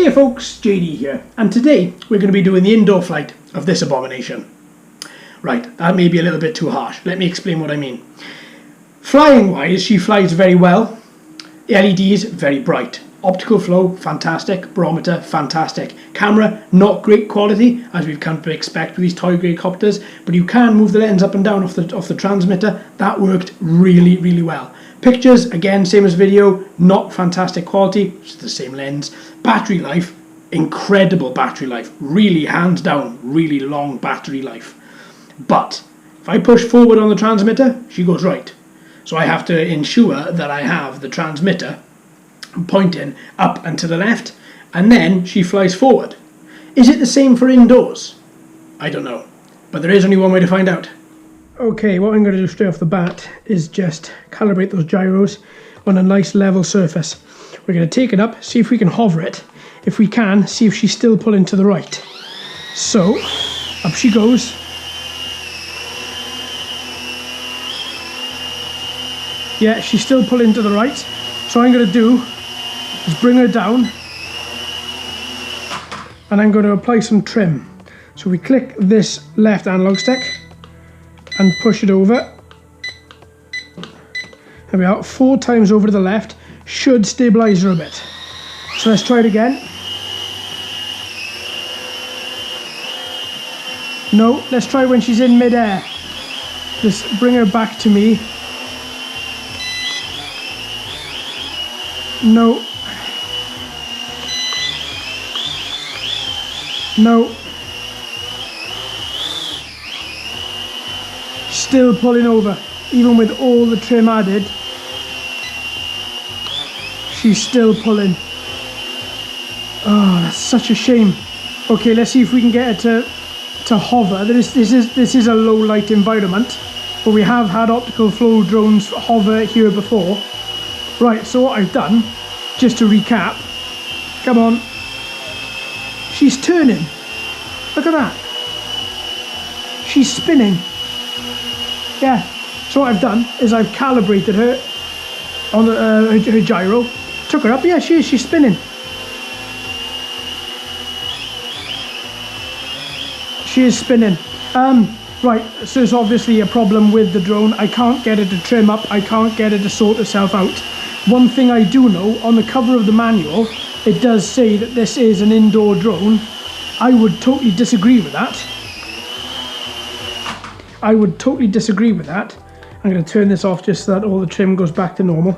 Hiya folks, JD here, and today we're going to be doing the indoor flight of this abomination. Right, that may be a little bit too harsh. Let me explain what I mean. Flying wise, she flies very well. LEDs, very bright. Optical flow, fantastic. Barometer, fantastic. Camera, not great quality, as we've come to expect with these toy grey copters, but you can move the lens up and down off the transmitter. That worked really, really well. Pictures, again, same as video, not fantastic quality, it's the same lens. Battery life, incredible battery life. Really, hands down, really long battery life. But if I push forward on the transmitter, she goes right. So I have to ensure that I have the transmitter pointing up and to the left, and then she flies forward. Is it the same for indoors? I don't know, but there is only one way to find out. Okay, what I'm going to do straight off the bat is just calibrate those gyros on a nice level surface. We're going to take it up, see if we can hover it. If we can, see if she's still pulling to the right. So, up she goes. Yeah, she's still pulling to the right. So what I'm going to do is bring her down, and I'm going to apply some trim. So we click this left analog stick and push it over. There we are, 4 times over to the left, should stabilise her a bit. So let's try it again. No, let's try when she's in mid-air. Just bring her back to me. No. No. Still pulling over, even with all the trim added. She's still pulling. Oh, that's such a shame. Okay, let's see if we can get her to hover. This is a low light environment, but we have had optical flow drones hover here before. Right, so what I've done, just to recap, come on, she's turning. Look at that. She's spinning. Yeah, so what I've done is I've calibrated her on the, her gyro, took her up. Yeah, she's spinning. She is spinning. Right, so there's obviously a problem with the drone. I can't get it to trim up. I can't get it to sort itself out. One thing I do know, on the cover of the manual, it does say that this is an indoor drone. I would totally disagree with that. I would totally disagree with that. I'm going to turn this off just so that all the trim goes back to normal.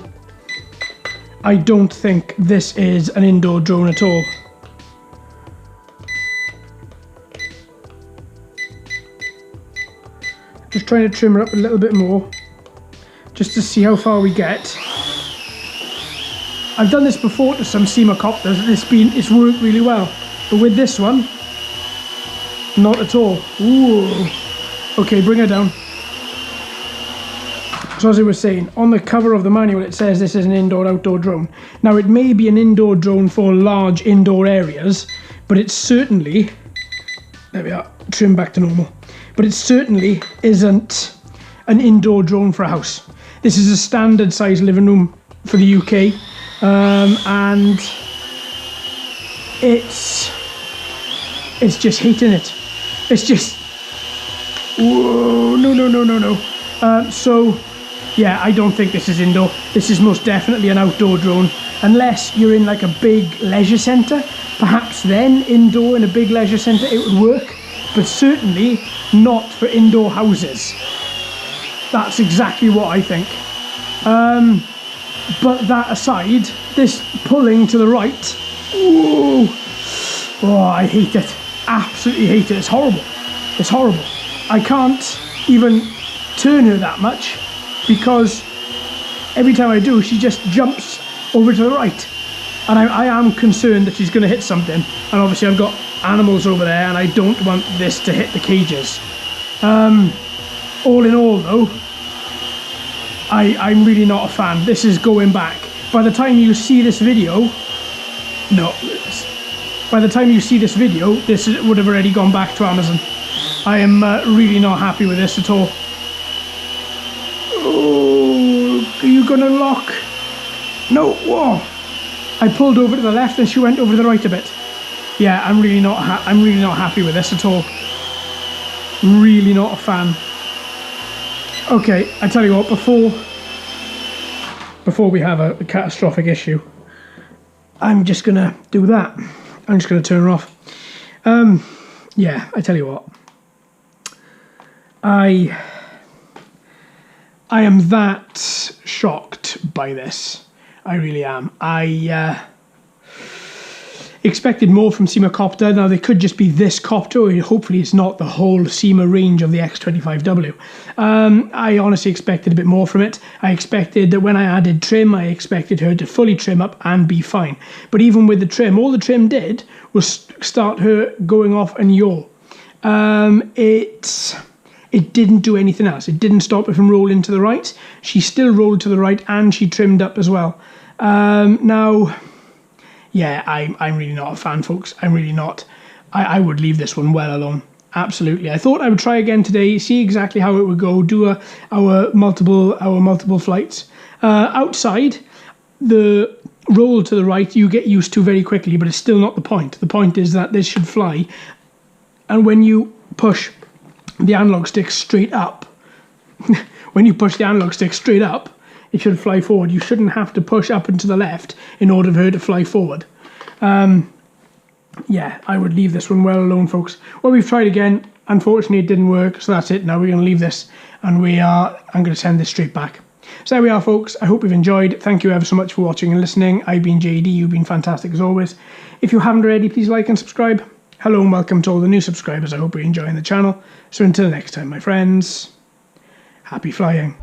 I don't think this is an indoor drone at all. Just trying to trim her up a little bit more, just to see how far we get. I've done this before to some Semacopters, and it's worked really well. But with this one, not at all. Ooh. Okay, bring her down. So as I was saying, on the cover of the manual it says this is an indoor-outdoor drone. Now it may be an indoor drone for large indoor areas, but it certainly, there we are, trim back to normal. But it certainly isn't an indoor drone for a house. This is a standard size living room for the UK, and it's just hating it. It's just, whoa, no. So yeah, I don't think this is indoor. This is most definitely an outdoor drone, unless you're in like a big leisure centre. Perhaps then indoor in a big leisure centre it would work, but certainly not for indoor houses. That's exactly what I think. But that aside, this pulling to the right, ooh, oh, I hate it. Absolutely hate it. It's horrible. It's horrible. I can't even turn her that much because every time I do, she just jumps over to the right. And I am concerned that she's going to hit something. And obviously I've got animals over there and I don't want this to hit the cages. All in all though, I'm really not a fan. This is going back. By the time you see this video, by the time you see this video, this would have already gone back to Amazon. I am really not happy with this at all. Oh, are you gonna lock? No, whoa. I pulled over to the left and she went over to the right a bit. Yeah, I'm really not happy with this at all. Really not a fan. Okay, I tell you what, before we have a catastrophic issue, I'm just gonna do that. I'm just gonna turn her off. Yeah, I tell you what, I am that shocked by this. I really am. I expected more from Syma Copter. Now, they could just be this copter, or hopefully it's not the whole Syma range of the X25W. I honestly expected a bit more from it. I expected that when I added trim, I expected her to fully trim up and be fine. But even with the trim, all the trim did was start her going off and yaw. It didn't do anything else. It didn't stop her from rolling to the right. She still rolled to the right and she trimmed up as well. Now, yeah, I'm really not a fan, folks. I'm really not. I would leave this one well alone. Absolutely. I thought I would try again today, see exactly how it would go, do our multiple flights. Outside, the roll to the right you get used to very quickly, but it's still not the point. The point is that this should fly, and when you push the analog stick straight up, when you push the analog stick straight up, it should fly forward. You shouldn't have to push up and to the left in order for her to fly forward. Yeah, I would leave this one well alone, folks. Well, we've tried again. Unfortunately, it didn't work, so that's it. Now we're going to leave this, and I'm going to send this straight back. So there we are, folks. I hope you've enjoyed. Thank you ever so much for watching and listening. I've been JD. You've been fantastic as always. If you haven't already, please like and subscribe. Hello and welcome to all the new subscribers. I hope you're enjoying the channel. So until next time, my friends, happy flying.